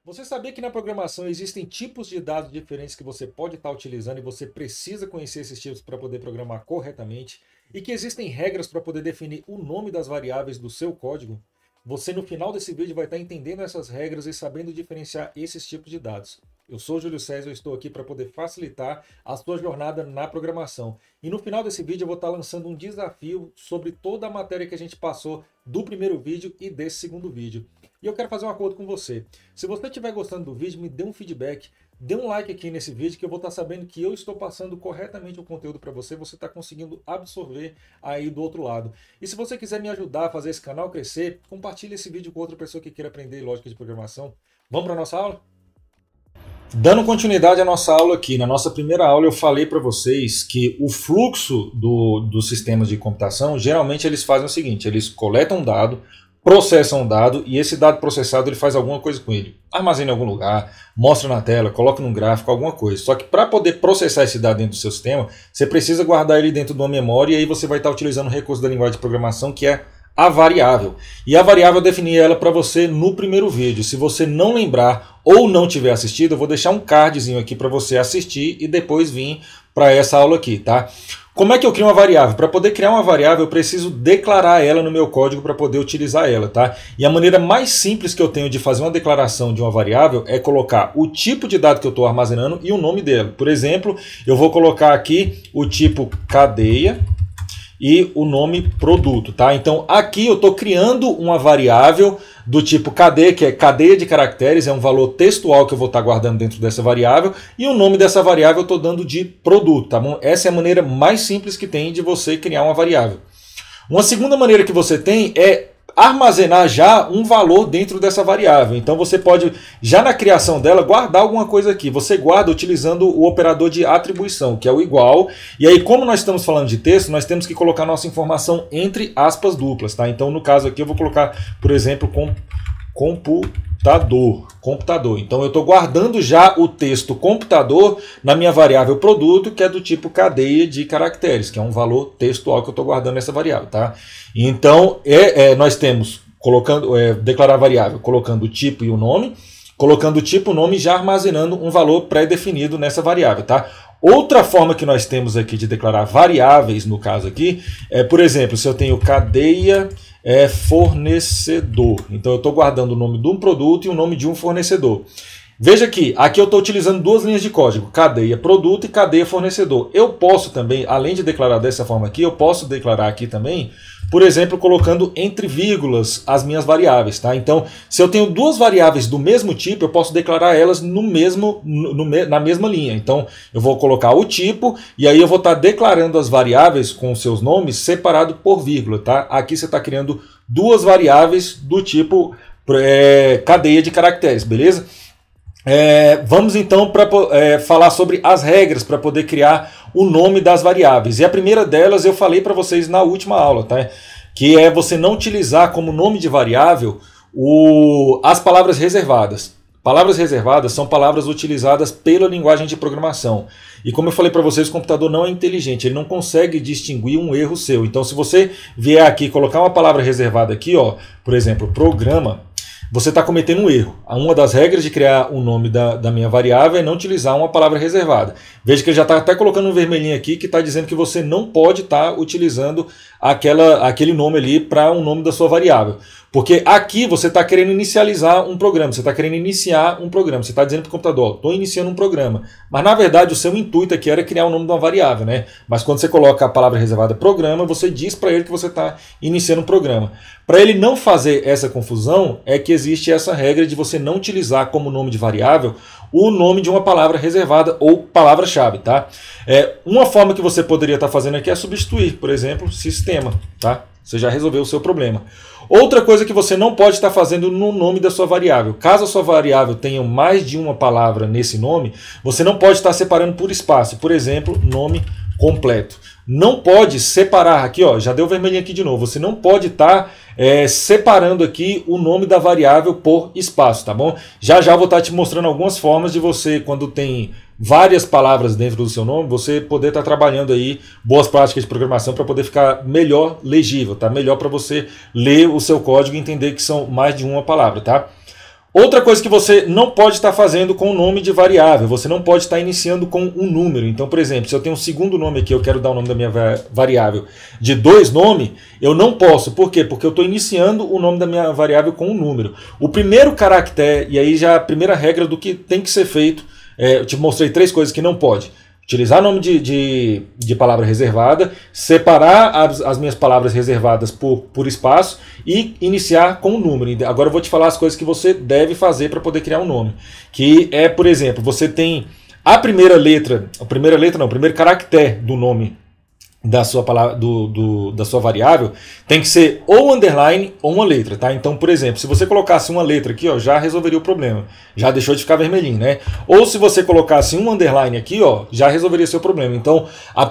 Você sabia que na programação existem tipos de dados diferentes que você pode estar utilizando e você precisa conhecer esses tipos para poder programar corretamente? E que existem regras para poder definir o nome das variáveis do seu código? Você no final desse vídeo vai estar entendendo essas regras e sabendo diferenciar esses tipos de dados. Eu sou o Júlio César e estou aqui para poder facilitar a sua jornada na programação. E no final desse vídeo eu vou estar lançando um desafio sobre toda a matéria que a gente passou do primeiro vídeo e desse segundo vídeo. E eu quero fazer um acordo com você. Se você estiver gostando do vídeo, me dê um feedback, dê um like aqui nesse vídeo que eu vou estar sabendo que eu estou passando corretamente o conteúdo para você, você está conseguindo absorver aí do outro lado. E se você quiser me ajudar a fazer esse canal crescer, compartilhe esse vídeo com outra pessoa que queira aprender lógica de programação. Vamos para a nossa aula? Dando continuidade à nossa aula aqui, na nossa primeira aula eu falei para vocês que o fluxo dos sistemas de computação, geralmente eles fazem o seguinte, eles coletam um dado, processam um dado e esse dado processado ele faz alguma coisa com ele. Armazena em algum lugar, mostra na tela, coloca num gráfico, alguma coisa. Só que para poder processar esse dado dentro do seu sistema, você precisa guardar ele dentro de uma memória e aí você vai estar utilizando o recurso da linguagem de programação que é a variável. E a variável eu defini ela para você no primeiro vídeo. Se você não lembrar ou não tiver assistido, eu vou deixar um cardzinho aqui para você assistir e depois vir para essa aula aqui, tá? Como é que eu crio uma variável? Para poder criar uma variável, eu preciso declarar ela no meu código para poder utilizar ela, tá? E a maneira mais simples que eu tenho de fazer uma declaração de uma variável é colocar o tipo de dado que eu estou armazenando e o nome dela. Por exemplo, eu vou colocar aqui o tipo cadeia e o nome produto, tá? Então aqui eu estou criando uma variável do tipo cadeia, que é cadeia de caracteres, é um valor textual que eu vou estar guardando dentro dessa variável, e o nome dessa variável eu estou dando de produto, tá bom? Essa é a maneira mais simples que tem de você criar uma variável. Uma segunda maneira que você tem é armazenar já um valor dentro dessa variável. Então você pode, já na criação dela, guardar alguma coisa aqui. Você guarda utilizando o operador de atribuição, que é o igual. E aí, como nós estamos falando de texto, nós temos que colocar nossa informação entre aspas duplas, tá? Então, no caso aqui, eu vou colocar, por exemplo, computador. Então eu estou guardando já o texto computador na minha variável produto, que é do tipo cadeia de caracteres, que é um valor textual que eu estou guardando nessa variável, tá? Então nós temos declarar a variável colocando o tipo e o nome, colocando o tipo e o nome já armazenando um valor pré-definido nessa variável, tá? Outra forma que nós temos aqui de declarar variáveis, no caso aqui, é, por exemplo, se eu tenho cadeia fornecedor. Então eu estou guardando o nome de um produto e o nome de um fornecedor. Veja que aqui eu estou utilizando duas linhas de código, cadeia produto e cadeia fornecedor. Eu posso também, além de declarar dessa forma aqui, eu posso declarar aqui também, por exemplo, colocando entre vírgulas as minhas variáveis, tá? Então, se eu tenho duas variáveis do mesmo tipo, eu posso declarar elas na mesma linha. Então, eu vou colocar o tipo e aí eu vou estar declarando as variáveis com seus nomes separado por vírgula, tá? Aqui você está criando duas variáveis do tipo cadeia de caracteres, beleza? Vamos então falar sobre as regras para poder criar o nome das variáveis. E a primeira delas eu falei para vocês na última aula, tá? Que é você não utilizar como nome de variável as palavras reservadas. Palavras reservadas são palavras utilizadas pela linguagem de programação. E como eu falei para vocês, o computador não é inteligente, ele não consegue distinguir um erro seu. Então se você vier aqui colocar uma palavra reservada aqui, ó, por exemplo, programa, você está cometendo um erro. Uma das regras de criar o nome da minha variável é não utilizar uma palavra reservada. Veja que ele já está até colocando um vermelhinho aqui que está dizendo que você não pode estar utilizando aquele nome ali para um nome da sua variável. Porque aqui você está querendo inicializar um programa, você está querendo iniciar um programa. Você está dizendo para o computador, estou iniciando um programa. Mas na verdade o seu intuito aqui era criar o nome de uma variável, né? Mas quando você coloca a palavra reservada programa, você diz para ele que você está iniciando um programa. Para ele não fazer essa confusão, é que existe essa regra de você não utilizar como nome de variável o nome de uma palavra reservada ou palavra-chave, tá? Uma forma que você poderia estar fazendo aqui é substituir, por exemplo, sistema, tá? Você já resolveu o seu problema. Outra coisa que você não pode estar fazendo no nome da sua variável. Caso a sua variável tenha mais de uma palavra nesse nome, você não pode estar separando por espaço. Por exemplo, nome completo. Não pode separar, aqui ó, já deu vermelhinho aqui de novo, você não pode estar separando aqui o nome da variável por espaço, tá bom? Já vou estar te mostrando algumas formas de você, quando tem várias palavras dentro do seu nome, você poder estar trabalhando aí boas práticas de programação para poder ficar melhor legível, tá? Melhor para você ler o seu código e entender que são mais de uma palavra, tá? Outra coisa que você não pode estar fazendo com o nome de variável, você não pode estar iniciando com um número. Então, por exemplo, se eu tenho um segundo nome aqui, eu quero dar o nome da minha variável de 2 nomes, eu não posso. Por quê? Porque eu estou iniciando o nome da minha variável com um número. O primeiro caractere, e aí já a primeira regra do que tem que ser feito, eu te mostrei 3 coisas que não pode. Utilizar nome de palavra reservada, separar as minhas palavras reservadas por espaço e iniciar com um número. Agora eu vou te falar as coisas que você deve fazer para poder criar um nome. Que é, por exemplo, você tem o primeiro caractere do nome da sua palavra, da sua variável, tem que ser ou underline ou uma letra, tá? Então, por exemplo, se você colocasse uma letra aqui, ó, já resolveria o problema. Já deixou de ficar vermelhinho, né? Ou se você colocasse um underline aqui, ó, já resolveria seu problema. Então, o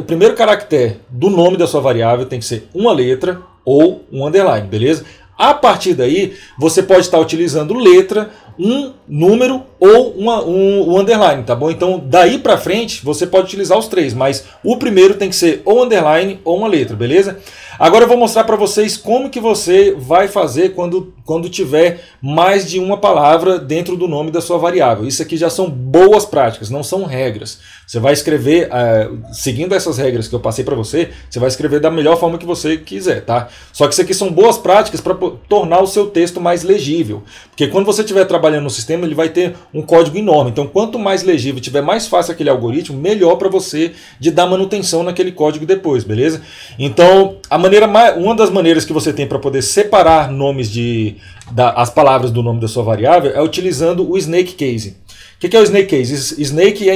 primeiro caractere do nome da sua variável tem que ser uma letra ou um underline, beleza? A partir daí, você pode estar utilizando letra, um número ou um underline, tá bom? Então, daí pra frente, você pode utilizar os 3, mas o primeiro tem que ser ou underline ou uma letra, beleza? Agora eu vou mostrar para vocês como que você vai fazer quando tiver mais de uma palavra dentro do nome da sua variável. Isso aqui já são boas práticas, não são regras. Você vai escrever, seguindo essas regras que eu passei para você, você vai escrever da melhor forma que você quiser, tá? Só que isso aqui são boas práticas para tornar o seu texto mais legível. Porque quando você estiver trabalhando no sistema, ele vai ter um código enorme. Então, quanto mais legível tiver, mais fácil aquele algoritmo, melhor para você de dar manutenção naquele código depois, beleza? Então, uma das maneiras que você tem para poder separar nomes as palavras do nome da sua variável é utilizando o snake case. O que é o snake case? Snake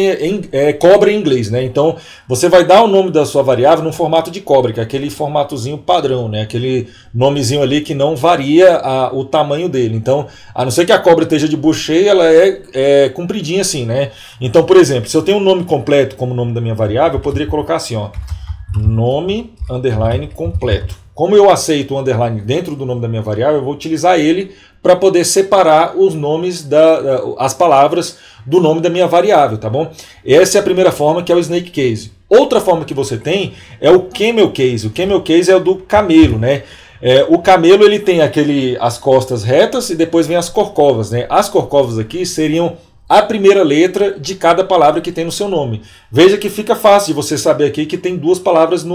é cobra em inglês, né? Então você vai dar o nome da sua variável num formato de cobra, que é aquele formatozinho padrão, né? Aquele nomezinho ali que não varia o tamanho dele. Então, a não ser que a cobra esteja de bucho cheio, ela é compridinha assim, né? Então, por exemplo, se eu tenho um nome completo como nome da minha variável, eu poderia colocar assim, ó, nome underline completo. Como eu aceito o underline dentro do nome da minha variável, eu vou utilizar ele para poder separar os nomes as palavras do nome da minha variável, tá bom? Essa é a primeira forma, que é o snake case. Outra forma que você tem é o camel case. O camel case é o do camelo, né? O camelo ele tem as costas retas e depois vem as corcovas, né? As corcovas aqui seriam a primeira letra de cada palavra que tem no seu nome. Veja que fica fácil de você saber aqui que tem 2 palavras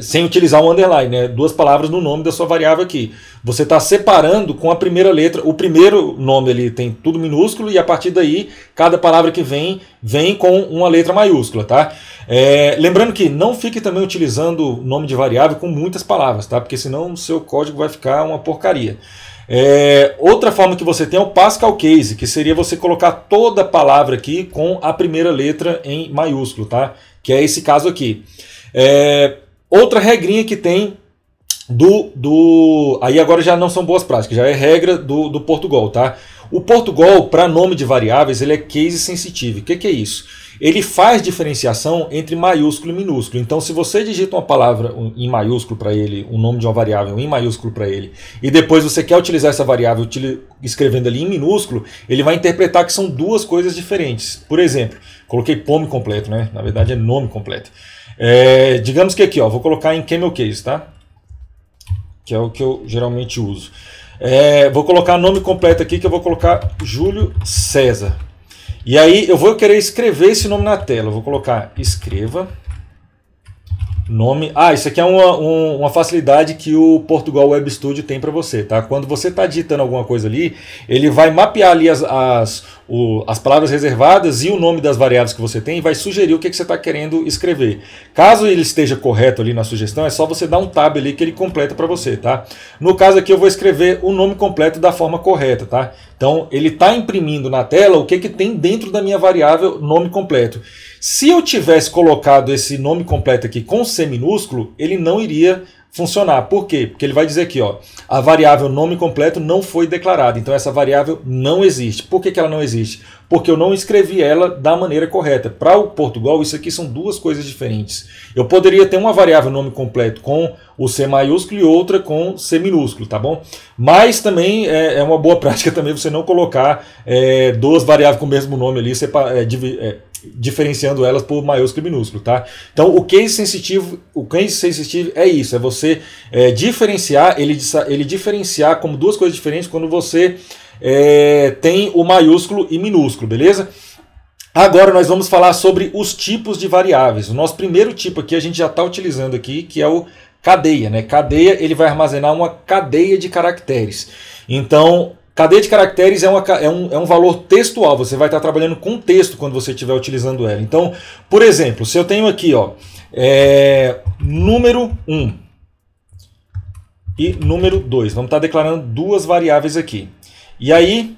sem utilizar um underline, né? 2 palavras no nome da sua variável aqui. Você está separando com a primeira letra. O primeiro nome ele tem tudo minúsculo e a partir daí cada palavra que vem com uma letra maiúscula, tá? Lembrando que não fique também utilizando nome de variável com muitas palavras, tá? Porque senão o seu código vai ficar uma porcaria. Outra forma que você tem é o Pascal Case, que seria você colocar toda a palavra aqui com a primeira letra em maiúsculo, tá? Que é esse caso aqui. Outra regrinha que tem aí agora já não são boas práticas, já é regra do Portugal, tá? O Portugal, para nome de variáveis, ele é case sensitive. O que é isso? Ele faz diferenciação entre maiúsculo e minúsculo. Então, se você digita uma palavra em maiúsculo para ele, o nome de uma variável em maiúsculo para ele, e depois você quer utilizar essa variável escrevendo ali em minúsculo, ele vai interpretar que são 2 coisas diferentes. Por exemplo, coloquei pome completo, né? Na verdade é nome completo. Digamos que aqui, ó, vou colocar em camel case, tá? Que é o que eu geralmente uso. Vou colocar nome completo aqui, que eu vou colocar Júlio César. E aí eu vou querer escrever esse nome na tela. Eu vou colocar escreva nome. Isso aqui é uma facilidade que o Portugal Web Studio tem para você, tá? Quando você está digitando alguma coisa ali, ele vai mapear ali as palavras reservadas e o nome das variáveis que você tem e vai sugerir o que você está querendo escrever. Caso ele esteja correto ali na sugestão, é só você dar um tab ali que ele completa para você, tá? No caso aqui eu vou escrever o nome completo da forma correta, tá? Então ele está imprimindo na tela o que tem dentro da minha variável nome completo. Se eu tivesse colocado esse nome completo aqui com C minúsculo, ele não iria funcionar. Por quê? Porque ele vai dizer aqui, ó, a variável nome completo não foi declarada. Então essa variável não existe. Por que ela não existe? Porque eu não escrevi ela da maneira correta. Para o Portugal, isso aqui são 2 coisas diferentes. Eu poderia ter uma variável nome completo com o C maiúsculo e outra com C minúsculo, tá bom? Mas também é uma boa prática também você não colocar 2 variáveis com o mesmo nome ali, diferenciando elas por maiúsculo e minúsculo, tá? Então o case sensitivo é isso, é você diferenciar, ele diferenciar como duas coisas diferentes quando você tem o maiúsculo e minúsculo, beleza? Agora nós vamos falar sobre os tipos de variáveis. O nosso primeiro tipo aqui a gente já está utilizando aqui, que é o cadeia, né? Cadeia, ele vai armazenar uma cadeia de caracteres. Então, cadeia de caracteres é um valor textual. Você vai estar trabalhando com texto quando você estiver utilizando ela. Então, por exemplo, se eu tenho aqui, ó, número 1 e número 2, vamos estar declarando duas variáveis aqui. E aí,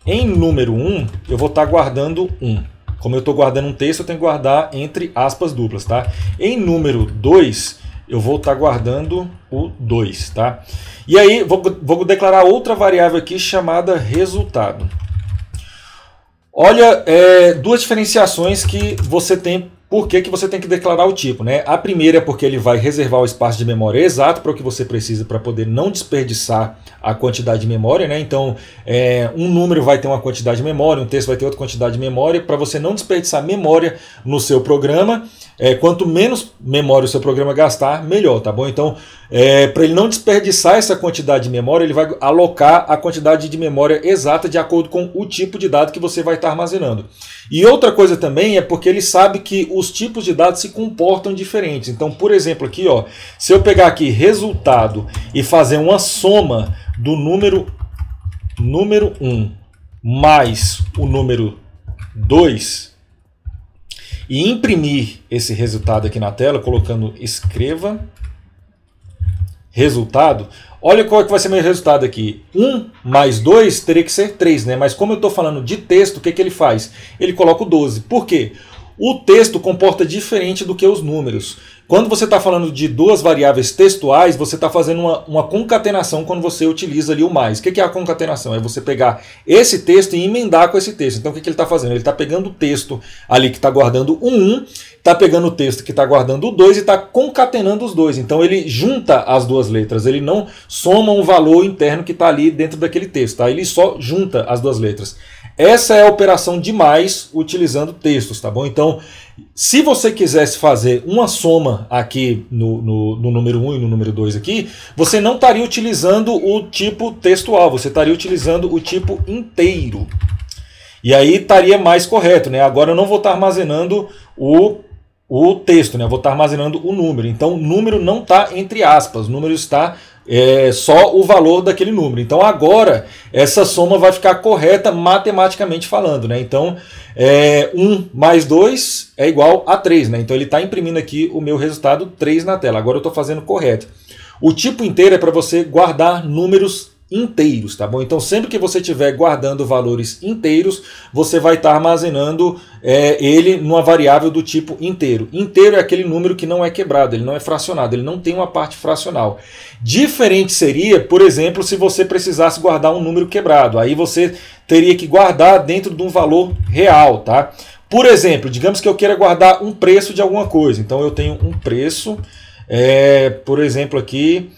em número 1, eu vou estar guardando 1. Como eu estou guardando um texto, eu tenho que guardar entre aspas duplas, tá? Em número 2, eu vou estar guardando o 2, tá? E aí, vou declarar outra variável aqui chamada resultado. Olha, duas diferenciações que você tem. Por que você tem que declarar o tipo, né? A primeira é porque ele vai reservar o espaço de memória exato para o que você precisa para poder não desperdiçar a quantidade de memória, né? Então, um número vai ter uma quantidade de memória, um texto vai ter outra quantidade de memória, para você não desperdiçar memória no seu programa. Quanto menos memória o seu programa gastar, melhor, tá bom? Então, para ele não desperdiçar essa quantidade de memória, ele vai alocar a quantidade de memória exata de acordo com o tipo de dado que você vai estar armazenando. E outra coisa também é porque ele sabe que os tipos de dados se comportam diferentes. Então, por exemplo, aqui, ó, se eu pegar aqui resultado e fazer uma soma do número 1 mais o número 2 e imprimir esse resultado aqui na tela, colocando escreva resultado, olha qual é que vai ser meu resultado aqui. 1 mais 2 teria que ser 3, né? Mas como eu estou falando de texto, o que ele faz? Ele coloca o 12. Por quê? O texto comporta diferente do que os números. Quando você está falando de duas variáveis textuais, você está fazendo uma concatenação quando você utiliza ali o mais. O que é a concatenação? É você pegar esse texto e emendar com esse texto. Então o que ele está fazendo? Ele está pegando o texto ali que está guardando o 1, está pegando o texto que está guardando o 2 e está concatenando os dois. Então ele junta as duas letras, ele não soma um valor interno que está ali dentro daquele texto, tá? Ele só junta as duas letras. Essa é a operação de mais utilizando textos, tá bom? Então, se você quisesse fazer uma soma aqui no número 1 e no número 2 aqui, você não estaria utilizando o tipo textual, você estaria utilizando o tipo inteiro. E aí estaria mais correto, né? Agora eu não vou estar armazenando o texto, né? Eu vou estar armazenando o número. Então, o número não está entre aspas, o número está só o valor daquele número. Então agora essa soma vai ficar correta matematicamente falando, né? Então 1 mais 2 é igual a 3, né? Então ele está imprimindo aqui o meu resultado 3 na tela. Agora eu estou fazendo correto. O tipo inteiro é para você guardar números inteiros, tá bom? Então sempre que você estiver guardando valores inteiros, você vai estar armazenando ele numa variável do tipo inteiro. Inteiro é aquele número que não é quebrado, ele não é fracionado, ele não tem uma parte fracional. Diferente seria, por exemplo, se você precisasse guardar um número quebrado. Aí você teria que guardar dentro de um valor real, tá? Por exemplo, digamos que eu queira guardar um preço de alguma coisa. Então eu tenho um preço, por exemplo aqui,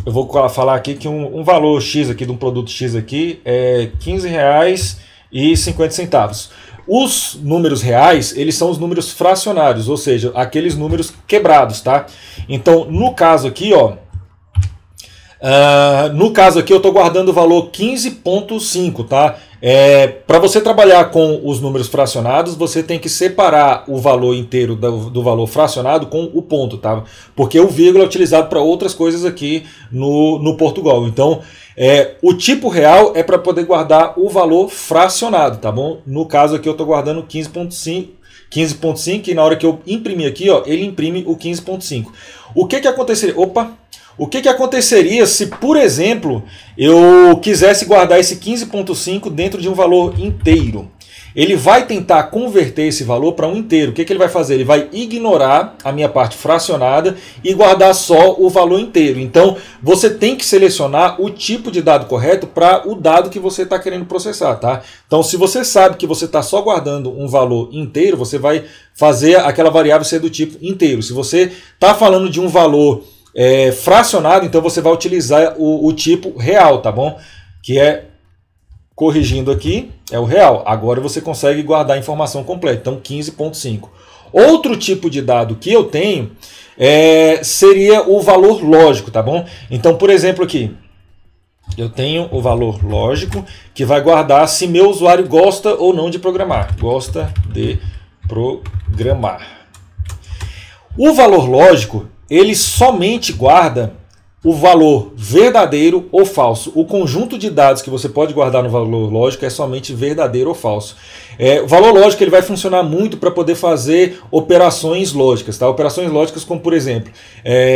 eu vou falar aqui que um valor X aqui de um produto X aqui é R$15,50. Os números reais, eles são os números fracionários, ou seja, aqueles números quebrados, tá? Então, no caso aqui, ó, eu estou guardando o valor 15,5, tá? Para você trabalhar com os números fracionados, você tem que separar o valor inteiro do valor fracionado com o ponto, tá? Porque o vírgula é utilizado para outras coisas aqui no Portugal. Então, o tipo real é para poder guardar o valor fracionado, tá bom? No caso aqui eu estou guardando 15,5 e na hora que eu imprimir aqui, ó, ele imprime o 15,5. O que aconteceria? O que aconteceria se, por exemplo, eu quisesse guardar esse 15,5 dentro de um valor inteiro? Ele vai tentar converter esse valor para um inteiro. O que ele vai fazer? Ele vai ignorar a minha parte fracionada e guardar só o valor inteiro. Então, você tem que selecionar o tipo de dado correto para o dado que você está querendo processar, tá? Então, se você sabe que você está só guardando um valor inteiro, você vai fazer aquela variável ser do tipo inteiro. Se você está falando de um valor fracionado, então você vai utilizar o tipo real, tá bom? Que é corrigindo aqui, é o real. Agora você consegue guardar a informação completa, então 15.5. Outro tipo de dado que eu tenho seria o valor lógico, tá bom? Então, por exemplo aqui, eu tenho o valor lógico que vai guardar se meu usuário gosta ou não de programar. Gosta de programar. O valor lógico, ele somente guarda o valor verdadeiro ou falso. O conjunto de dados que você pode guardar no valor lógico é somente verdadeiro ou falso. O valor lógico ele vai funcionar muito para poder fazer operações lógicas. Tá? Operações lógicas como, por exemplo,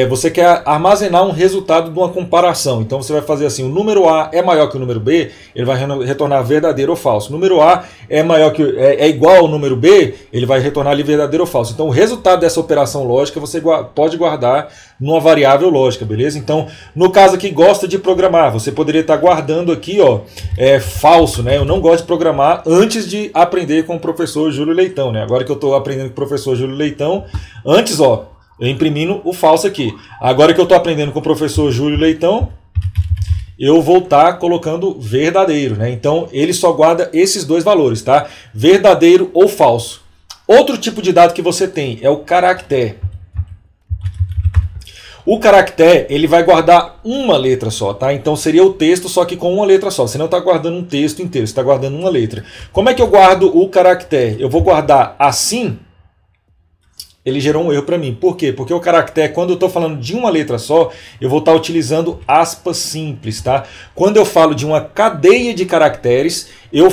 você quer armazenar um resultado de uma comparação. Então você vai fazer assim, o número A é maior que o número B, ele vai retornar verdadeiro ou falso. O número A é igual ao número B, ele vai retornar ali verdadeiro ou falso. Então o resultado dessa operação lógica você pode guardar numa variável lógica, beleza? Então, no caso aqui, gosta de programar, você poderia estar guardando aqui, ó, falso, né? Eu não gosto de programar antes de aprender com o professor Júlio Leitão, né? Agora que eu estou aprendendo com o professor Júlio Leitão, antes, ó, eu imprimindo o falso aqui. Agora que eu estou aprendendo com o professor Júlio Leitão, eu vou estar colocando verdadeiro, né? Então, ele só guarda esses dois valores, tá? Verdadeiro ou falso. Outro tipo de dado que você tem é o caractere. O caractere, ele vai guardar uma letra só, tá? Então seria o texto, só que com uma letra só. Você não está guardando um texto inteiro, você está guardando uma letra. Como é que eu guardo o caractere? Eu vou guardar assim. Ele gerou um erro para mim. Por quê? Porque o caractere, quando eu estou falando de uma letra só, eu vou estar utilizando aspas simples, tá? Quando eu falo de uma cadeia de caracteres, eu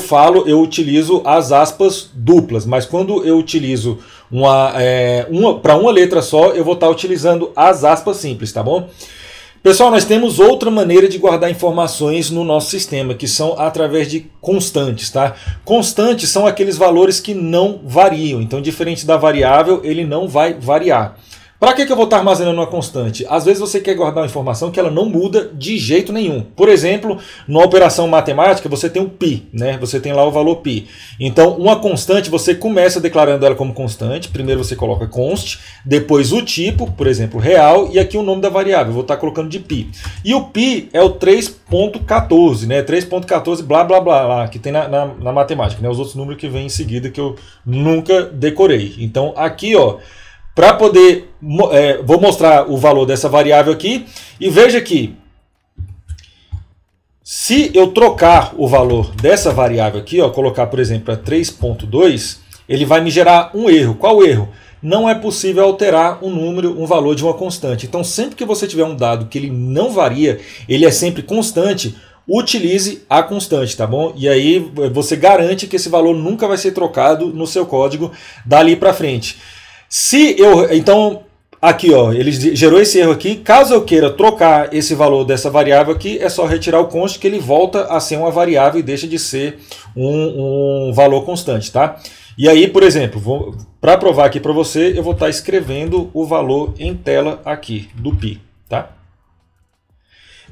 utilizo as aspas duplas. Mas quando eu utilizo para uma letra só, eu vou estar utilizando as aspas simples, tá bom? Pessoal, nós temos outra maneira de guardar informações no nosso sistema, que são através de constantes, tá? Constantes são aqueles valores que não variam. Então, diferente da variável, ele não vai variar. Para que eu vou estar armazenando uma constante? Às vezes você quer guardar uma informação que ela não muda de jeito nenhum. Por exemplo, numa operação matemática, você tem um π, né? Você tem lá o valor π. Então, uma constante, você começa declarando ela como constante. Primeiro você coloca const, depois o tipo, por exemplo, real, e aqui o nome da variável. Eu vou estar colocando de π. E o π é o 3.14, né? 3.14 blá blá blá, lá, que tem na matemática, né? Os outros números que vêm em seguida que eu nunca decorei. Então, aqui, ó, para poder, vou mostrar o valor dessa variável aqui e veja que se eu trocar o valor dessa variável aqui, ó, colocar por exemplo para 3.2, ele vai me gerar um erro. Qual erro? Não é possível alterar um número, um valor de uma constante. Então sempre que você tiver um dado que ele não varia, ele é sempre constante, utilize a constante, tá bom? E aí você garante que esse valor nunca vai ser trocado no seu código dali para frente. Então, aqui, ó, ele gerou esse erro aqui. Caso eu queira trocar esse valor dessa variável aqui, é só retirar o const que ele volta a ser uma variável e deixa de ser um valor constante, tá? E aí, por exemplo, para provar aqui para você, eu vou estar escrevendo o valor em tela aqui do π, tá?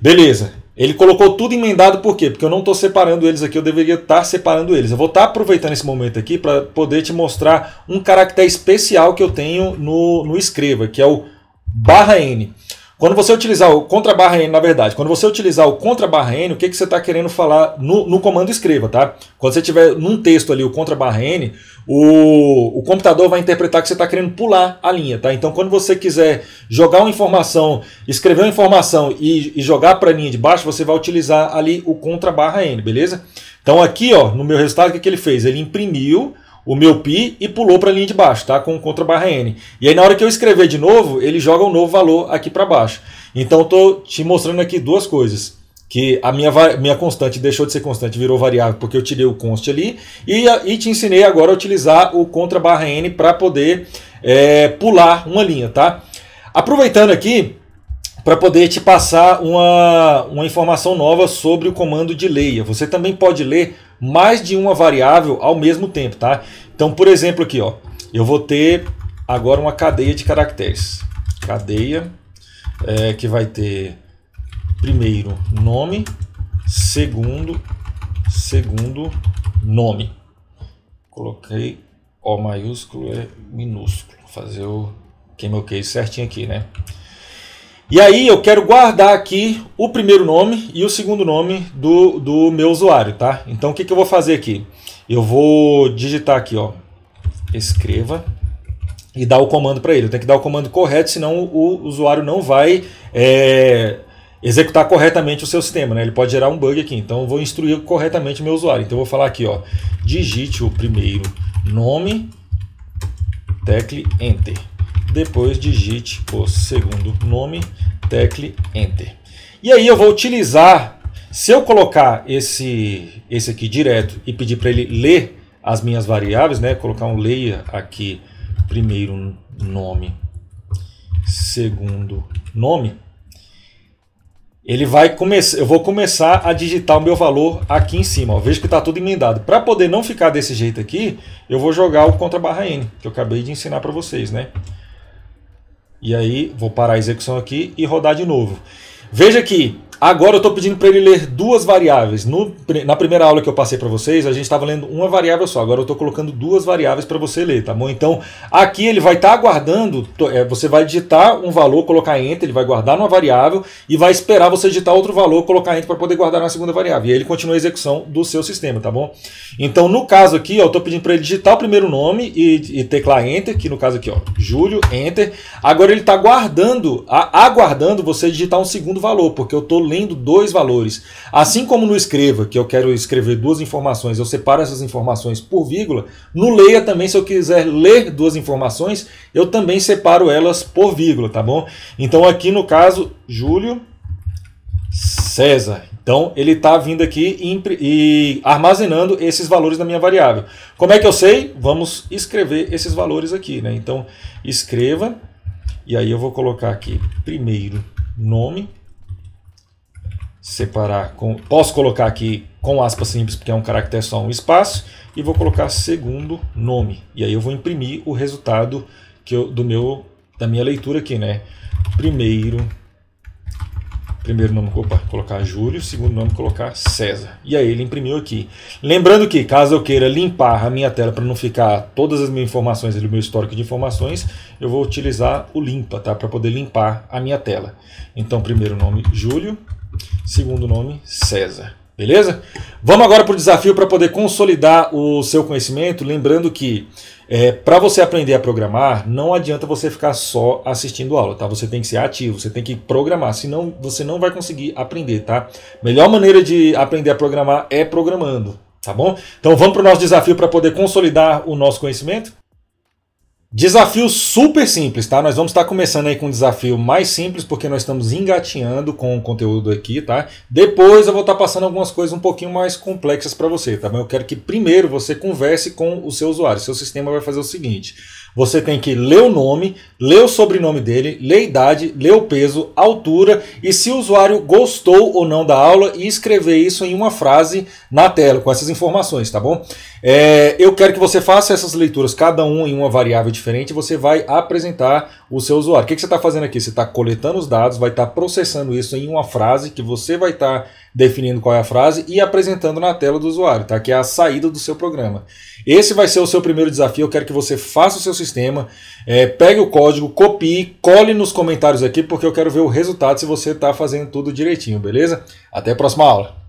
Beleza. Ele colocou tudo emendado, por quê? Porque eu não estou separando eles aqui, eu deveria estar separando eles. Eu vou estar aproveitando esse momento aqui para poder te mostrar um caractere especial que eu tenho no Escreva, que é o /n. Quando você utilizar o /n, na verdade, quando você utilizar o /n, o que você está querendo falar no comando escreva, tá? Quando você tiver num texto ali o /n, o computador vai interpretar que você está querendo pular a linha, tá? Então, quando você quiser jogar uma informação, escrever uma informação e jogar para a linha de baixo, você vai utilizar ali o /n, beleza? Então, aqui, ó, no meu resultado, o que ele fez? Ele imprimiu o meu π e pulou para a linha de baixo, tá? Com o /n. E aí na hora que eu escrever de novo, ele joga um novo valor aqui para baixo. Então eu estou te mostrando aqui duas coisas. Que a minha constante deixou de ser constante, virou variável porque eu tirei o const ali. E te ensinei agora a utilizar o /n para poder pular uma linha, tá? Aproveitando aqui, para poder te passar uma informação nova sobre o comando de leia. Você também pode ler mais de uma variável ao mesmo tempo, tá? Então, por exemplo, aqui, ó, eu vou ter agora uma cadeia de caracteres. Cadeia que vai ter primeiro nome, segundo nome. Coloquei O maiúsculo minúsculo. Fazer o camel case certinho aqui, né? E aí eu quero guardar aqui o primeiro nome e o segundo nome do meu usuário, tá? Então o que eu vou fazer aqui? Eu vou digitar aqui, ó, escreva e dar o comando para ele. Eu tenho que dar o comando correto, senão o usuário não vai executar corretamente o seu sistema, né? Ele pode gerar um bug aqui. Então eu vou instruir corretamente o meu usuário. Então eu vou falar aqui, ó, digite o primeiro nome, tecle Enter. Depois digite o segundo nome, tecle Enter. E aí eu vou utilizar, se eu colocar esse aqui direto e pedir para ele ler as minhas variáveis, né? Colocar um leia aqui, primeiro nome, segundo nome, ele vai começar, eu vou começar a digitar o meu valor aqui em cima. Ó. Veja que está tudo emendado. Para poder não ficar desse jeito aqui, eu vou jogar o contra/n, que eu acabei de ensinar para vocês, né? E aí, vou parar a execução aqui e rodar de novo. Veja que agora eu estou pedindo para ele ler duas variáveis. Na primeira aula que eu passei para vocês, a gente estava lendo uma variável só. Agora eu estou colocando duas variáveis para você ler, tá bom? Então, aqui ele vai estar aguardando, você vai digitar um valor, colocar Enter, ele vai guardar numa variável e vai esperar você digitar outro valor, colocar Enter para poder guardar na segunda variável. E aí ele continua a execução do seu sistema, tá bom? Então, no caso aqui, ó, eu estou pedindo para ele digitar o primeiro nome e teclar Enter, que no caso aqui, ó, Júlio, Enter. Agora ele está aguardando você digitar um segundo valor, porque eu estou lendo dois valores. Assim como no escreva, que eu quero escrever duas informações, eu separo essas informações por vírgula, no leia também, se eu quiser ler duas informações, eu também separo elas por vírgula, tá bom? Então aqui no caso, Júlio César. Então ele está vindo aqui e armazenando esses valores na minha variável. Como é que eu sei? Vamos escrever esses valores aqui, né? Então escreva, e aí eu vou colocar aqui primeiro nome, separar com, posso colocar aqui com aspas simples porque é um caractere só, um espaço, e vou colocar segundo nome, e aí eu vou imprimir o resultado da minha leitura aqui, né? Primeiro nome, colocar Júlio, segundo nome, colocar César. E aí ele imprimiu aqui. Lembrando que, caso eu queira limpar a minha tela para não ficar todas as minhas informações, o meu histórico de informações, eu vou utilizar o limpa, tá? Para poder limpar a minha tela. Então, primeiro nome, Júlio, segundo nome, César. Beleza? Vamos agora para o desafio para poder consolidar o seu conhecimento. Lembrando que para você aprender a programar, não adianta você ficar só assistindo aula, tá? Você tem que ser ativo, você tem que programar, senão você não vai conseguir aprender, tá? Melhor maneira de aprender a programar é programando, tá bom? Então vamos para o nosso desafio para poder consolidar o nosso conhecimento? Desafio super simples, tá? Nós vamos estar começando aí com um desafio mais simples, porque nós estamos engatinhando com o conteúdo aqui, tá? Depois eu vou estar passando algumas coisas um pouquinho mais complexas para você, tá bom? Eu quero que primeiro você converse com o seu usuário. Seu sistema vai fazer o seguinte: você tem que ler o nome, ler o sobrenome dele, ler a idade, ler o peso, altura e se o usuário gostou ou não da aula e escrever isso em uma frase na tela com essas informações, tá bom? Eu quero que você faça essas leituras, cada um em uma variável diferente, e você vai apresentar o seu usuário. O que você está fazendo aqui? Você está coletando os dados, vai estar processando isso em uma frase, que você vai estar definindo qual é a frase e apresentando na tela do usuário, tá? Que é a saída do seu programa. Esse vai ser o seu primeiro desafio. Eu quero que você faça o seu sistema, pegue o código, copie, cole nos comentários aqui, porque eu quero ver o resultado se você está fazendo tudo direitinho, beleza? Até a próxima aula!